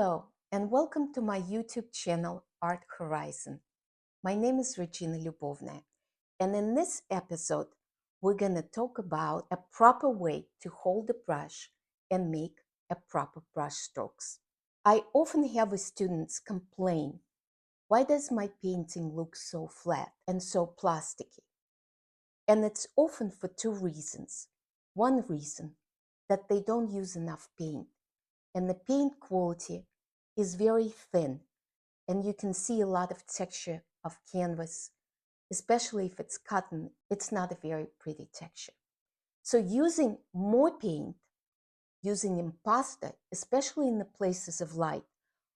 Hello, and welcome to my YouTube channel, Art Horizon. My name is Regina Lyubovna, and in this episode, we're going to talk about a proper way to hold the brush and make a proper brush strokes. I often have students complain, why does my painting look so flat and so plasticky? And it's often for two reasons. One reason, that they don't use enough paint, and the paint quality is very thin, and you can see a lot of texture of canvas, especially if it's cotton. It's not a very pretty texture. So using more paint, using impasto, especially in the places of light,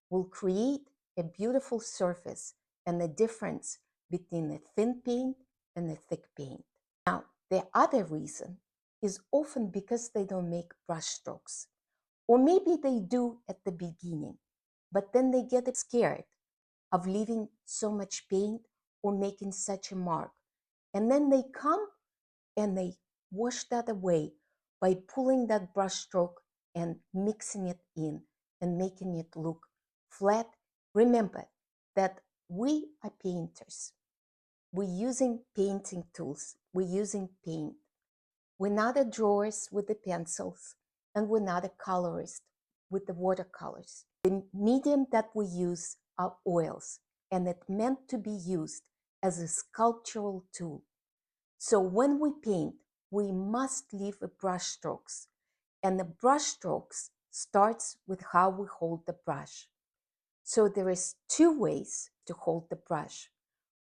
will create a beautiful surface and the difference between the thin paint and the thick paint. Now, the other reason is often because they don't make brush strokes. Or maybe they do at the beginning, but then they get scared of leaving so much paint or making such a mark. And then they come and they wash that away by pulling that brush stroke and mixing it in and making it look flat. Remember that we are painters. We're using painting tools. We're using paint. We're not a drawers with the pencils, and we're not a colorist with the watercolors. The medium that we use are oils, and it's meant to be used as a sculptural tool. So when we paint, we must leave a brush strokes, and the brush strokes starts with how we hold the brush. So there is two ways to hold the brush.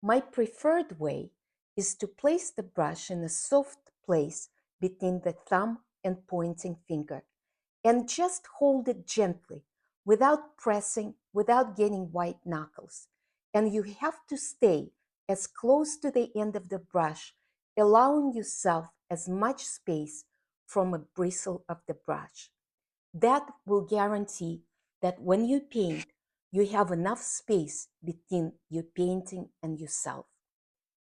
My preferred way is to place the brush in a soft place between the thumb and pointing finger, and just hold it gently without pressing, without getting white knuckles. And you have to stay as close to the end of the brush, allowing yourself as much space from a bristle of the brush. That will guarantee that when you paint, you have enough space between your painting and yourself.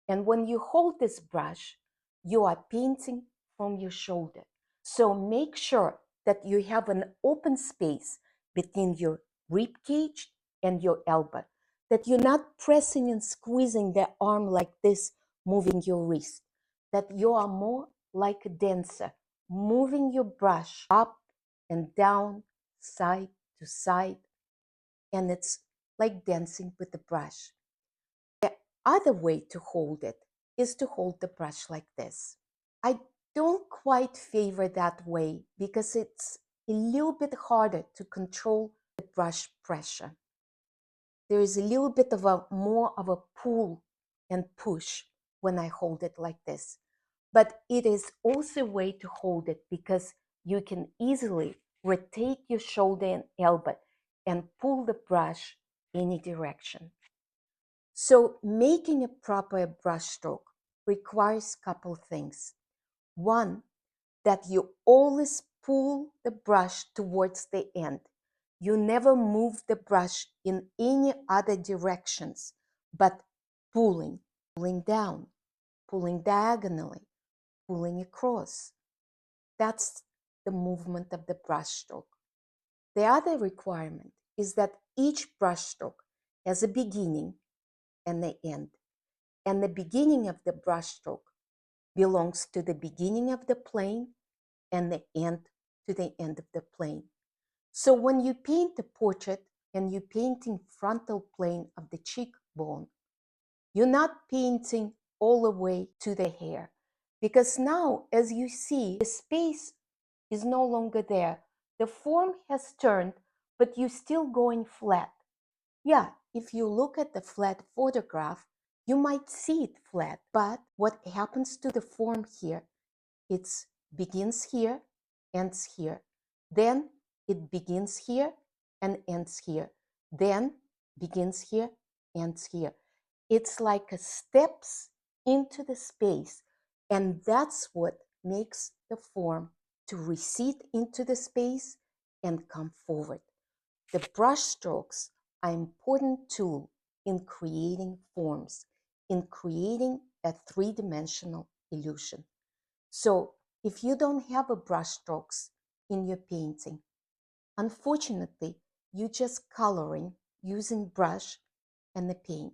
And when you hold this brush, you are painting from your shoulder. So make sure that you have an open space between your rib cage and your elbow, that you're not pressing and squeezing the arm like this, moving your wrist, that you are more like a dancer, moving your brush up and down, side to side, and it's like dancing with the brush. The other way to hold it is to hold the brush like this. I don't quite favor that way because it's a little bit harder to control the brush pressure. There is a little bit of more of a pull and push when I hold it like this. But it is also a way to hold it because you can easily rotate your shoulder and elbow and pull the brush any direction. So making a proper brush stroke requires a couple things. One, that you always pull the brush towards the end. You never move the brush in any other directions, but pulling down, pulling diagonally, pulling across. That's the movement of the brush stroke. The other requirement is that each brush stroke has a beginning and the end. And the beginning of the brush stroke belongs to the beginning of the plane and the end to the end of the plane. So when you paint a portrait and you're painting frontal plane of the cheekbone, you're not painting all the way to the hair, because now, as you see, the space is no longer there. The form has turned, but you're still going flat. Yeah, if you look at the flat photograph, you might see it flat, but what happens to the form here? It begins here, ends here. Then it begins here and ends here. Then begins here, ends here. It's like a steps into the space, and that's what makes the form to recede into the space and come forward. The brush strokes are an important tool in creating forms, in creating a three-dimensional illusion. So if you don't have a brush strokes in your painting, unfortunately, you're just coloring using brush and the paint.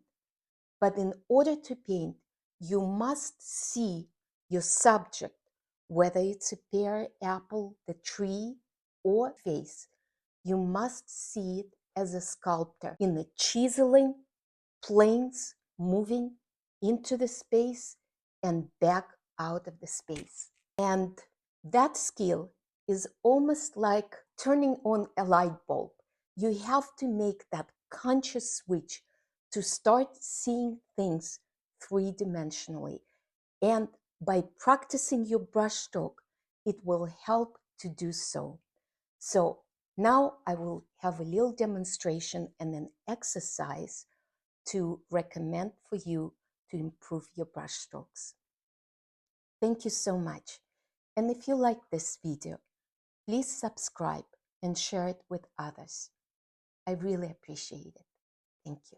But in order to paint, you must see your subject, whether it's a pear, apple, the tree, or face. You must see it as a sculptor in the chiseling, planes moving into the space and back out of the space. And that skill is almost like turning on a light bulb. You have to make that conscious switch to start seeing things three-dimensionally. And by practicing your brushstroke, it will help to do so. So now I will have a little demonstration and an exercise to recommend for you to improve your brushstrokes. Thank you so much. And if you like this video, please subscribe and share it with others. I really appreciate it. Thank you.